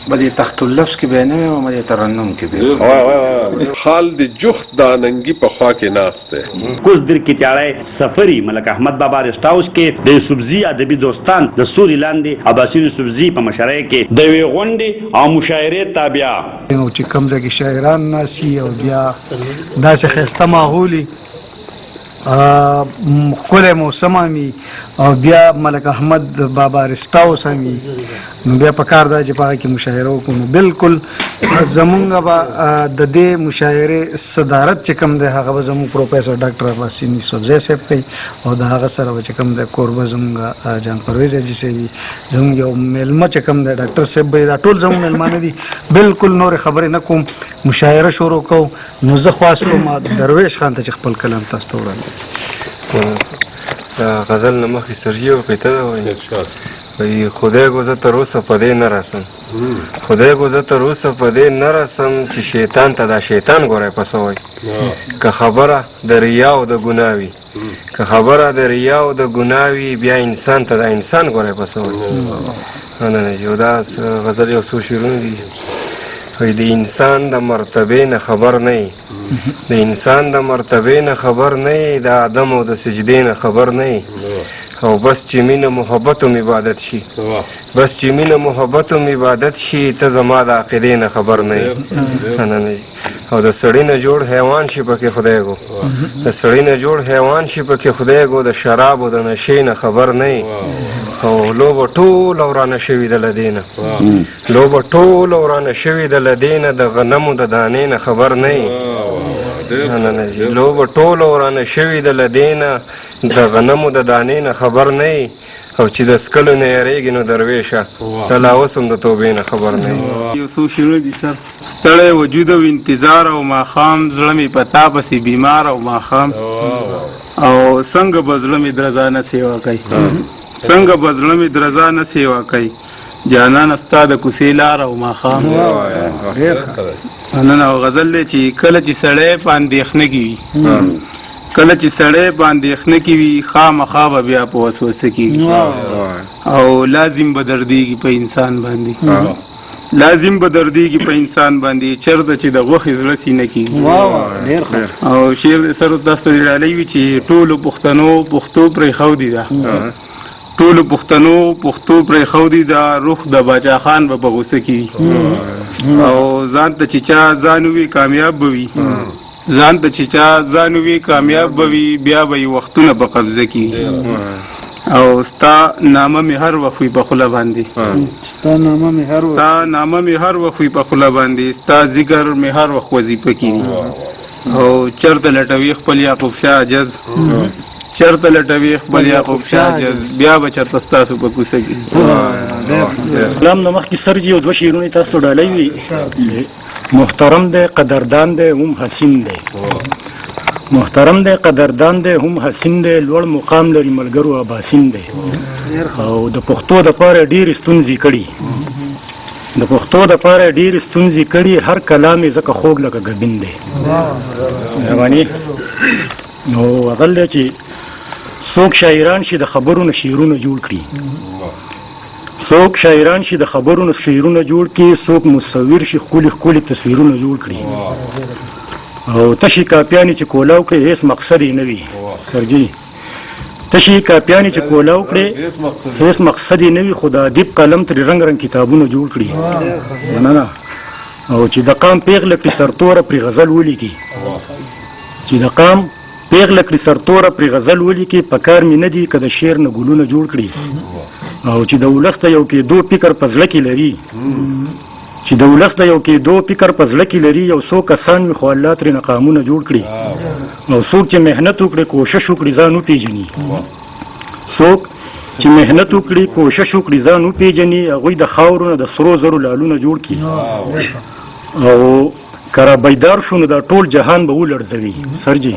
بدې تخت اللفظ کې به نه وي مدې ترنم کې به حال د جخت داننګي په خوا کې ناست دی کوز در کې تیاړی سفری ملک احمد بابا ریسټ هاوس کې د یوسفزي ادبي دوستان د سوري لاندې عباسي یوسفزي په مشرۍ کې د یوې غونډې او مشاعرې تابع نو چې کوم ځای کې شاعران ناسي او بیا داسې ښایسته ماحول ښکلی موسم وي او بیا ملک احمد بابا ریسټ هاوس هم وي نو بیا پکار دا چې په هغه کې مشاعره وکړو نو بالکل زمونږ به د دې مشاعرې صدارت چې کوم دی هغه به زموږ پروفیسر ډاکټر عباس یوسفزی صاحب کوي او د هغه سره به چې کوم دی کوربه زموږ جان پرویز حاجي صاحب وي زموږ یو میلمه چې کوم دی ډاکټر صاحب به دا ټول زموږ میلمانه دي بالکل نورې خبرې نه کوم مشاعره شروع کوو نو زه خواست کوم درویش خان ته چې خپل کلام تاسو ته وړاندې غزل نه مخکې سرجي او قیته ده وایي خدای ګو زه تر اوسه په دې نه رسم خدای ګو زه تر اوسه په دې نه رسم چې شیطان ته دا شیطان ګوری پسه وایي که خبره د ریا او د ګناه وي که خبره د ریا او د ګناه وي بیا انسان ته دا انسان ګوری پسه وایي نه یو دا غزل یو څو شعرونه دي وایي د انسان د مرتبې نه خبر نه یي د انسان د مرتبې نه خبر نه یي د آدم او د سجدې نه خبر نه یي او بس چې مینه محبت هم عبادت شي بس چې مینه محبت هم عبادت شي ته زما د عقیدې نه خبر نه یي او د سړي نه جوړ حیوان شي پکې خدای ګو د سړي نه جوړ حیوان شي پکې خدای ګو د شراب او د نشې نه خبر نه یي او لوبه ټوله ورانه شوې ده له دې نه لوبه ټوله ورانه شوې ده له دې نه د غنمو د دانې نه خبر نه یي لوبه ټوله ورانه شوې ده له دې نه د غنمو د دانې نه خبر نه یي او چې د سکلو نه یریږي نو درویشه ته لا اوس هم د توبې نه خبر نه یي یو څو شعرونه دي سر ستړی وجود او انتظار او ماښام زړه مې په تا پسې بیمار او ماښام او څنګه به زړه مې درځا نه سیوا کوي څنګه به زړه مې درځا نه سیوا کوي جانان ستا د کوڅې لار او ماښام نن او غزل دی چې کله چې سړی په اندېښنه کې وي کله چې سړی په اندېښنه کې وي خامخا به بیا په وسوسه کې او لازم به دردېږي په انسان باندې لازم به دردېږي په انسان باندې چېرته چې د غوښې زړه سینه کېږي او شعر سر تاسو ته ډالۍ وي چې ټولو پښتنو پښتو پرېښودې ده ټولو پښتنو پښتو پرېښودې ده روح د باچا خان به په غوسه کې او ځان ته چې چا ځان وي کامیاب به وي ځان ته چې چا ځان وي کامیاب به وي بیا به یې وختونه په قبضه کې او ستا نامه مې هر وخت وي په خوله باندې ستا نامه مې هر وخت وي په خوله باندې ستا ذکر مې هر وخت وظیفه کې او چرته لټوي خپل یعقوب شاه عجز چرته لټوي خپل یعقوب شاه عجز بیا به چرته ستاسو په کوڅه کې کلام نه مخکې سرجي او دوه شعرونه تاسو ته ډالۍ وي محترم دی قدردان دی هم حسین دی محترم دی قدردان دی هم حسین دی لوړ مقام لري ملګرو اباسین دی او د پښتو دپاره ډېرې ستونزې کړي د پښتو دپاره ډېرې ستونزې کړي هر کلام یې ځکه خوږ لکه ګبین دی مهرباني نو غزل دی چې څوک شاعران شي د خبرو نه شعرونه جوړ کړي څوک شاعران شي د خبرو نه شعرونه جوړ کړي څوک مصور شي ښکلي ښکلي تصویرونه جوړ کړي او تشي کاپیانې چې کولاو کړي هیڅ مقصد یې نه وي سرجي تشي کاپیانې چې کولاو کړي هیڅ مقصد یې نه وي خو د ادیب قلم ترې رنګ رنګ کتابونه جوړ کړي مننه او چې د قام پیغله کړي سرتوره پرې غزل ولیکي چې د قام پیغله کړي سرتوره پرې غزل ولیکي په کار مې نه دي که د شعر نه ګلونه جوړ کړي او چې د ولس ته یو کېدو فکر په زړه کې لري چې د ولس د یو کېدو فکر په زړه کې لري یو څو کسان وي خو الله ترې نقامونه جوړ کړي او څوک چې محنت وکړي کوشش وکړي ځان وپېژني څوک چې محنت وکړي کوشش وکړي ځان وپېژني هغوی د خاورو نه د سرو زرو لالونه جوړ کړي او که بیدار شو نو دا ټول جهان به ولړزوي سرجي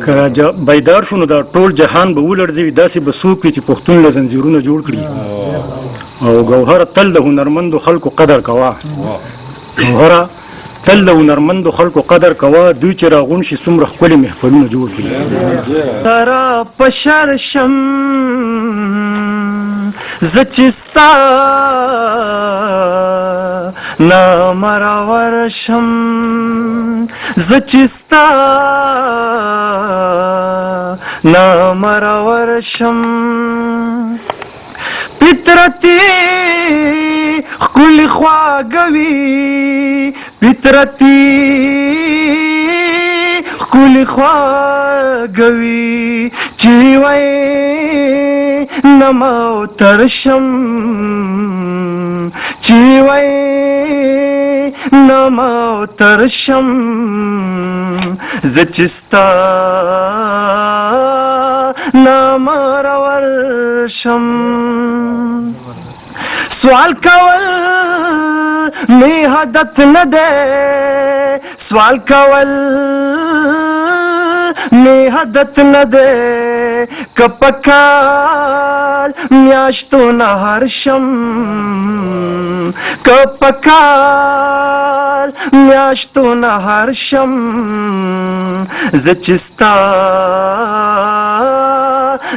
که بیدار شو نو دا ټول جهان به ولړزوي داسې به څوک وي چې پښتون له زنځیرونه جوړ کړي او ګوهره تل د هنرمندو خلکو قدر کوه ګوهره تل د هنرمندو خلکو قدر کوه دوی چې راغون شي څومره ښکلي محفلونه جوړ کړي ترا پشر شم زه چې ستا نا مرور شم زچستا نا مرور شم پترتی خکل خواگوی پترتی خکل خواگوی چیوی نمو ترشم چیوی نمو ترشم زچستا نامرور شم سوال کول می حدت نده سوال کول می حدت نده کپکال میاشتو نهر شم کپکال میاشتو نهر شم زچستا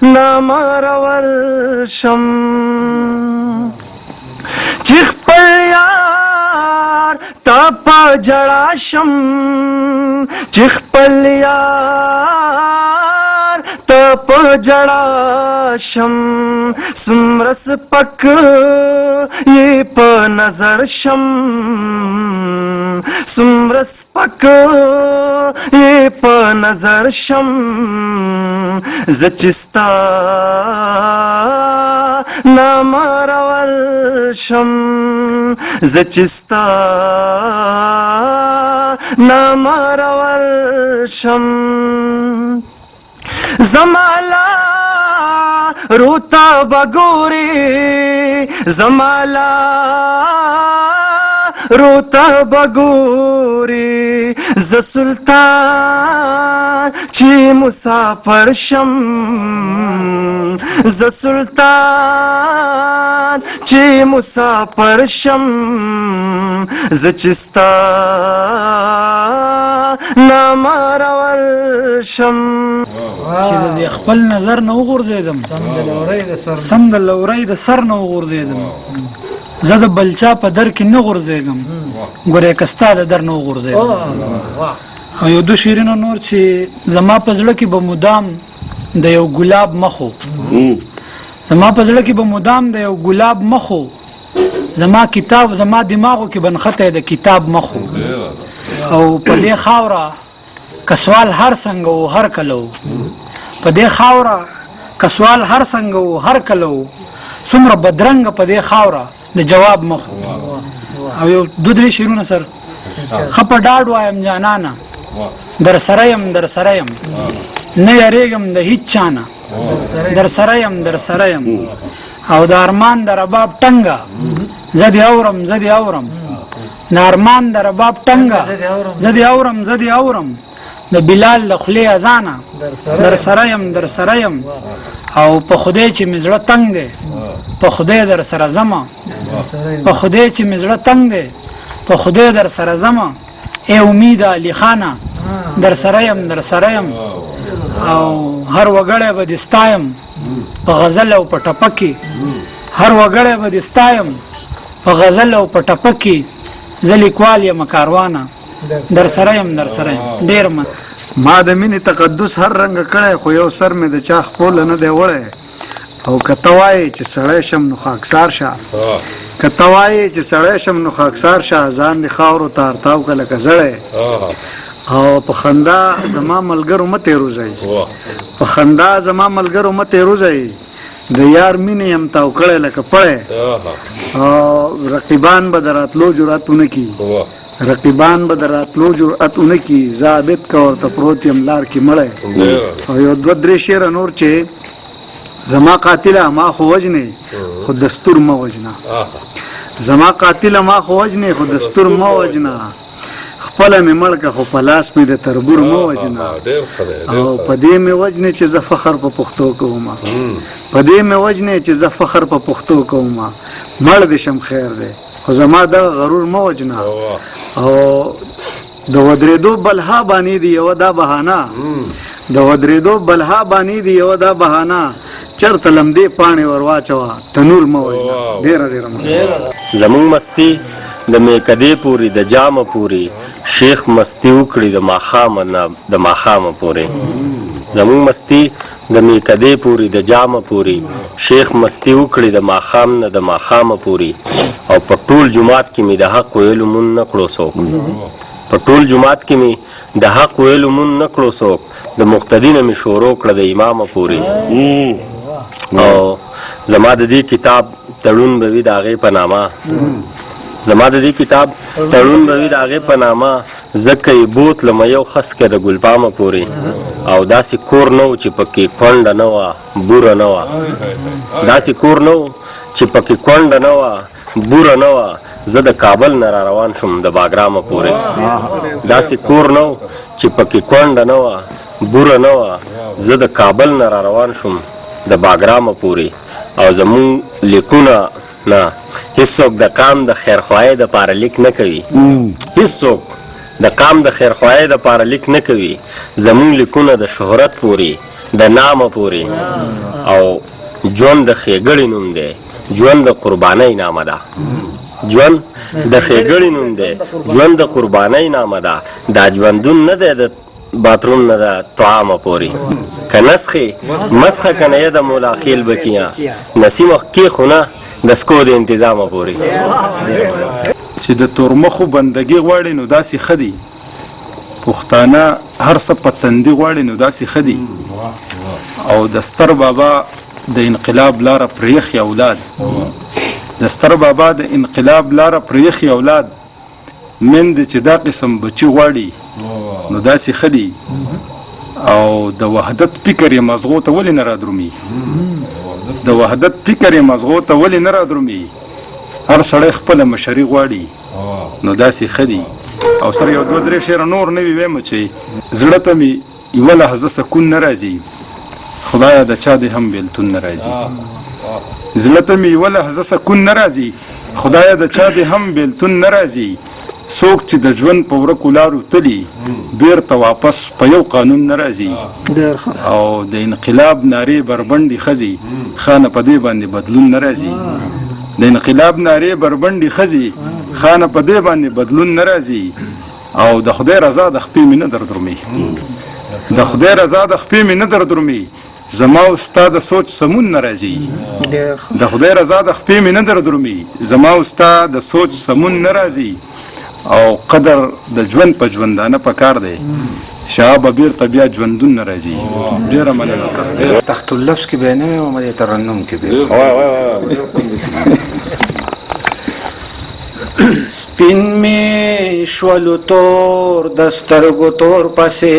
نامرور شم چیخ پر یار تا پا جڑا شم چیخ پر یار تا پا جڑا شم سمرس پک یہ پا نظر شم سمرس پک یہ پا نظر شم زچستا نامرور شم زچستا نامرور شم زمالا روتا بگوری زمالا روتا بگوری ز سلطان چی مسافر شم ز سلطان چی مسافر شم ز چستا نامرور شم چې د خپل نظر نه وغورځېدم سم د لورۍ د سر نه وغورځېدم زه د بلچا په در کې نه غورځېږم ګورې که ستا د در نه وغورځېدم او یو دو شیرینو نور چې زما په زړه کې به مدام د یو ګلاب مخو زما په زړه کې به مدام د یو ګلاب مخو زما کتاب زما دماغو کې بنخته د کتاب مخو او په دې خاوره کسوال هر څنګه و هر کلو په دې خاوره کسوال هر څنګه و هر کلو څومره بدرنګ په دې خاوره د جواب مخو او یو دو درې شیرونه سر خپه ډاډ وایم جانانه در سره یم در سره یم نه یریږم د هیڅ چانه در سره یم در سره یم او د ارمان د رباب ټنګه زدی اورم زدی اورم د ارمان د رباب ټنګه زدی اورم زدی اورم د بلال د خولې اذانه در سره یم در سره یم او په خدای چې مې زړه تنګ دی په خدای در سره زما په خدای چې مې زړه تنګ دی په خدای در سره زما ای امید علی خانه در سره یم در سره یم او هر وګړی به دې ستایم په غزل او په ټپه کې هر وګړی به دې ستایم په غزل او په ټپه کې زه لیکوال یم کاروانه در سره یم در سره یم ډېر ما د مینې تقدس هر رنګ کړی خو یو سر مې د چا خپل نه دی وړی او که ته وایې چې سړی شم نو خاکسار شه که ته وایې چې سړی شم نو خاکسار شه ځان دې خاورو ته ارتاو که لکه زړی او په خندا زما ملګرو مه تېروځئ په خندا زما ملګرو مه تېروځئ د یار مینې یم تاو کړی لکه پړی او رقیبان به د راتلو جرأت ونه کي رقیبان به د راتلو جرأت ونه کي ضابط که ورته پروت یم لار کې مړی او یو دوه درې شعره نور چې زما قاتله ما خو وجنې خو دستور مه وجنه زما قاتله ما خو وجنې خو دستور مه وجنه خپله مې مړ که خو په لاس مې د تربور مه وجنه او په دې مې وجنې چې زه فخر په پښتو کوم په دې مې وجنې چې زه فخر په پښتو کوم مړ دې شم خیر دی خو زما دغه غرور مه وجنه او د ودرېدو بلها باندې دی یوه دا بهانه د ودرېدو بلها باندې دی یوه دا بهانه چرته لمدې پاڼې ور واچوه تنور مه وژنه ډېره ډېره زمونږ مستي د میکدې پورې د جامه پورې شیخ مستی وکړي د ماښامه نه د ماښامه پورې زمونږ مستی د میکدې پورې د جامه پورې شیخ مستی وکړي د ماښام نه د ماښامه پورې او په ټول جماعت کې مې د حق ویلو مون نه کړو څوک په ټول جماعت کې مې د حق ویلو مون نه کړو څوک د مقتدي نه مې شروع کړه د امامه پورې او زما د دې کتاب تړون به وي د هغې په نامه زما د دې کتاب تړون به وي د هغې په نامه ځکه یې بوتلم یو خس کې د ګلپامه پورې او داسې کور نه و چې پکې کونډه نه وه بوره نه وه داسې کور نه و چې پکې کونډه نه وه بوره نه وه زه د کابل نه را روان شوم د باګرامه پورې داسې کور نه و چې پکې کونډه نه وه بوره نه وه زه د کابل نه را روان شوم د باګرامه پورې او زمونږ لیکونه نه هیڅوک د قام د خیرخواهۍ دپاره لیک نه کوي هیڅوک د قام د خیرخواهۍ دپاره لیک نه کوي زمونږ لیکونه د شهرت پورې د نامه پورې او ژوند د ښېګړې نوم دی ژوند د قربانۍ نامه ده ژوند د ښېګړې نوم دی ژوند د قربانۍ نامه ده دا ژوندون نه دی د باتروم نه د طعامه پورې که نسخې مسخه که نه یې د ملاخیل بچیاں نسیمه کېښو نه د سکو د انتظامه پورې چې د تورمخو بندګي غواړي نو داسې ښه دي پښتانه هر څه په تندي غواړي نو داسې ښه دي او د ستر بابا د انقلاب لاره پرېښي اولاد د ستر بابا د انقلاب لاره پرېښي اولاد میندې چې دا قسم بچي غواړي نو داسې ښه دي او د وحدت فکر یې مزغو ته ولې نه رادرومي د وحدت فکر یې مزغو ته ولې نه رادرومي هر سړی خپله مشري غواړي نو داسې ښه دي او سره یو دوه درې شعره نور نه وي ویمه چې زړه ته مې یوه لحظه سکون نه راځي خدایه د چا دې هم بېلتون نه راځي زړه ته مې یوه لحظه سکون نه راځي خدایه د چا دې هم بېلتون نه راځي څوک چې د ژوند په ورکو لارو تلي بیرته واپس په یو قانون نه راځي او د انقلاب نارې بربنډې ښځې خانه په دې باندې بدلون نه راځي د انقلاب نارې بربنډې ښځې خانه په دې باندې بدلون نه راځي او د خدای رضا د خپې مې نه دردرومي د خدای رضا د خپې مې نه دردرومي زما او ستا د سوچ سمون نه راځي د خدای رضا د خپې مې نه دردرومي زما او ستا د سوچ سمون نه راځي او قدر د ژوند په ژوندانه پکار دی شاه به بیرته بیا ژوندون نه راځي ډېره مننه سره تحت اللفظ کې به نه ویم د ترنم کې به سپین می شولو تور د سترګو تور پسې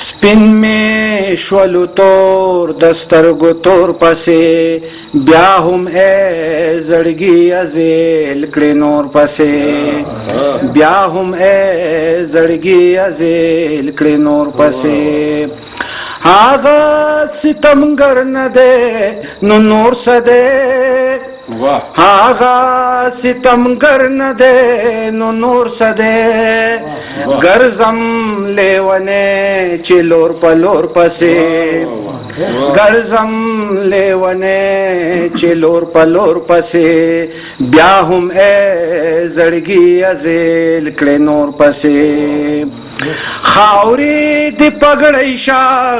سپین می شولو تور د سترګو تور پسې بیا هم ای زړګي ازیل کړې نور پسې بیا هم ای زړګي ازیل کړې نور پسې هغه ستمګر نه دی نو نور څه دی هغه ستمګر نه دی نو نور څه دی ګرځم لیونی چې لور په لور پسې ګرځم لیونی چې لور په لور پسې بیا هم ای زړګي ازیل کړې نور پسې خاورې د پګړۍ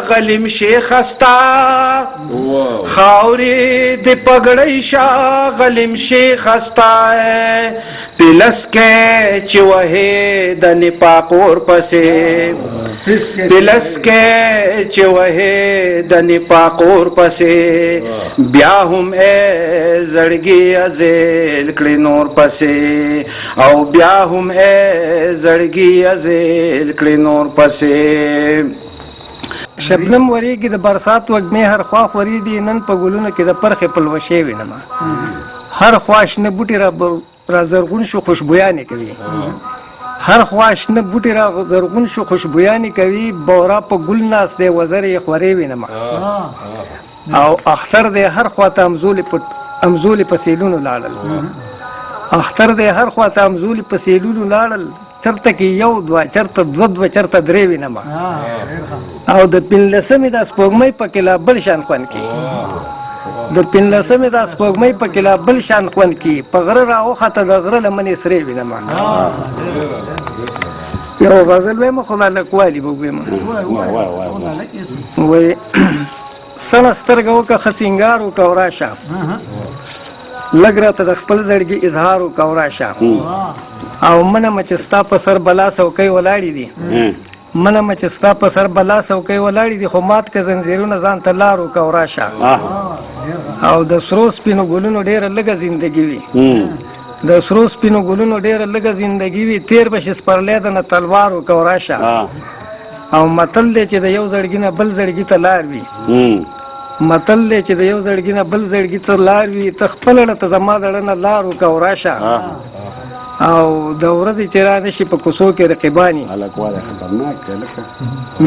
غلیم شیخ استا خاورې د پګړۍ غلیم شیخ استا پلس کې چې وهې د نپاق اور پسې پلس کې چې وهې د نپاق اور پسې بیا هم ای زړګي ازیل کړې نور پسې او بیا هم ای زړګي ازیل کړې نور پسې شبنم وریږي د برسات وږمې هر خوا خورېږي نن په ګلونو کې د پرخې پلوشې وینمه هر خوا شنه بوټي را زرغون شو خوشبویانې کوي هر خوا شنه بوټي را زرغون شو خوشبویانې کوي بورا په ګل ناست دی وزر یې خورې وینمه او اختر دی هر خوا ته امزولې په سیلونو لاړل اختر دی هر خوا ته امزولې په سیلونو لاړل چرته کې یو دوه چرته دوه چرته درې وینمه او د پنځلسمې د سپوږمۍ پکې لا بل شان خوند کوي د 15مې د سپوږمۍ په کې لا بل شان خوند کی په غره راوخته د غره لمنې سرې وینم یو غزل وایم خو دا لکوالي به ووایم وایي سړه سترګه وکړه ښه سینګار وکړه او راشه لږ راته د خپل زړګي اظهار وکړه او راشه او منمه چې ستا په سر بلا څوکۍ ولاړې دي منمه چې ستا په سر بلا څوکۍ ولاړې دي خو مات که زنځیرونه ځان ته لار وکړه او راشه او د سرو سپینو ګلونو ډېره لږه زندګي وي د سرو سپینو ګلونو ډېره لږه زندګي وي تېر به شي سپرلی د نه تلوار وکړه او راشه او متل دی چې د یو زړګي نه بل زړګي ته لار وي متل دی چې د یو زړګي نه بل زړګي ته لار وي ته خپله ړه ته زما د ړه نه لار وکړه او راشه او د ورځې چې را نشي په کوڅو کې رقیباني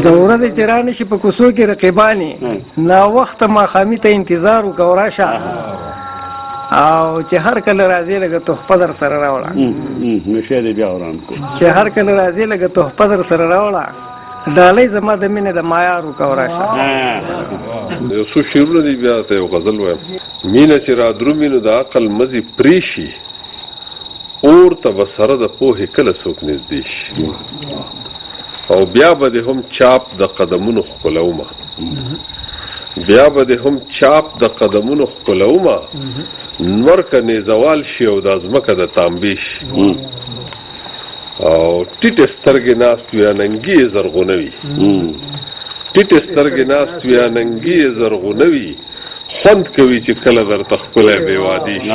د ورځې چې را نشي په کوڅو کې رقیباني ناوخته ماښامي ته انتظار وکړه او راشه او چې هر کله راځې لږه تحفه در سره راوړه چې هر کله راځې لږه تحفه در سره راوړه ډالۍ زما د مینې د معیار وکړه او راشه یو څو شعرونه دي بیا ته یو غزل وایم مینه چې را درومي نو د عقل مزي پرې شي اور ته به سره د پوهې کله څوک نږدې شي او بیا به دې هم چاپ د قدمونو ښکلومه بیا به دې هم چاپ د قدمونو ښکلومه نور که نیزوال شي او دا ځمکه د تانبې شي او ټیټې سترګې ناست وي یا ننګي یې زرغونه وي ټیټې سترګې ناست وي یا ننګي یې زرغونه وي خوند کوي چې کله درته ښکلی بېوادي شي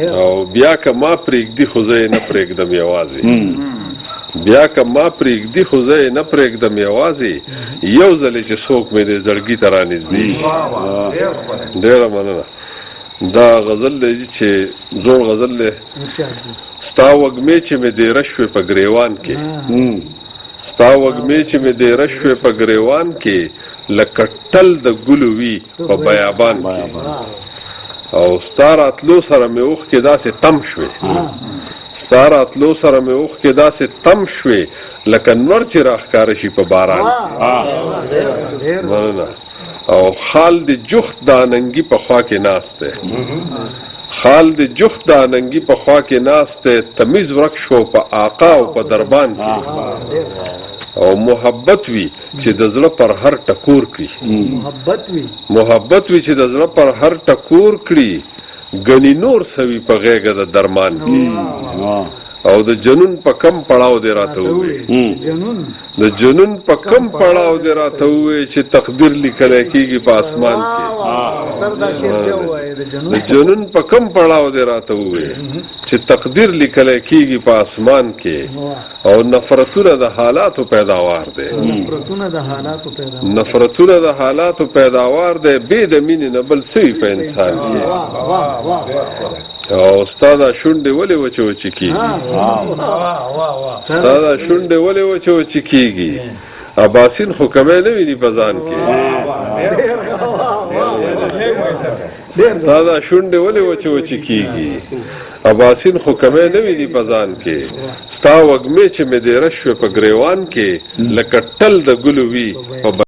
او بیا که ما پرېږدي خو زه یې نه پرېږدم یوازې بیا که ما پرېږدي خو زه یې نه پرېږدم یوازې یو ځلې چې څوک مې دې زړګي ته رانږدې شي ډېره مننه دا غزل دی چې زوړ غزل دی ستا وږمې چې مې دیره شوې په ګریوان کې ستا وږمې چې مې دیره شوې په ګریوان کې لکه ټل د ګلو وي په بیابان کې او ستا راتلو سره مې اوښکې داسې تم شوې ستا راتلو سره مې اوښکې داسې تم شوې لکه نور چې راښکاره شي په باران کې مننه او خال د جخت د اننګي په خوا کې ناست دی خال د جخت د اننګي په خوا کې ناست دی تمیز ورک شو په آقا او په دربان کې او محبت وي چې د زړه پر هر ټکور کړي محبت وي چې د زړه پر هر ټکور کړي ګنې نور سوي په غېږه د درمان کې او د جنون په کم پړاو دې راته ووایي د جنون په کم پړاو دې راته ووایي چې تقدیر لیکلی کېږي په اسمان کې د جنون په کم پړاو دې راته ووایي چې تقدیر لیکلی کېږي په اسمان کې او نفرتونه د حالاتو پیداوار دی نفرتونه د حالاتو پیداوار دی بې د مینې نه بل څه وي په انسان کې او ستا دا شونډې ولې وچې وچې کېږي ستا دا شونډې ولې وچې وچې کېږي اباسین خو کمی نه ویني په ځان کې ستا دا شونډې ولې وچې وچې کېږي اباسین خو کمی نه ویني په ځان کې ستا وږمې چې مې دیره شوې په ګریوان کې لکه ټل د ګلو وي په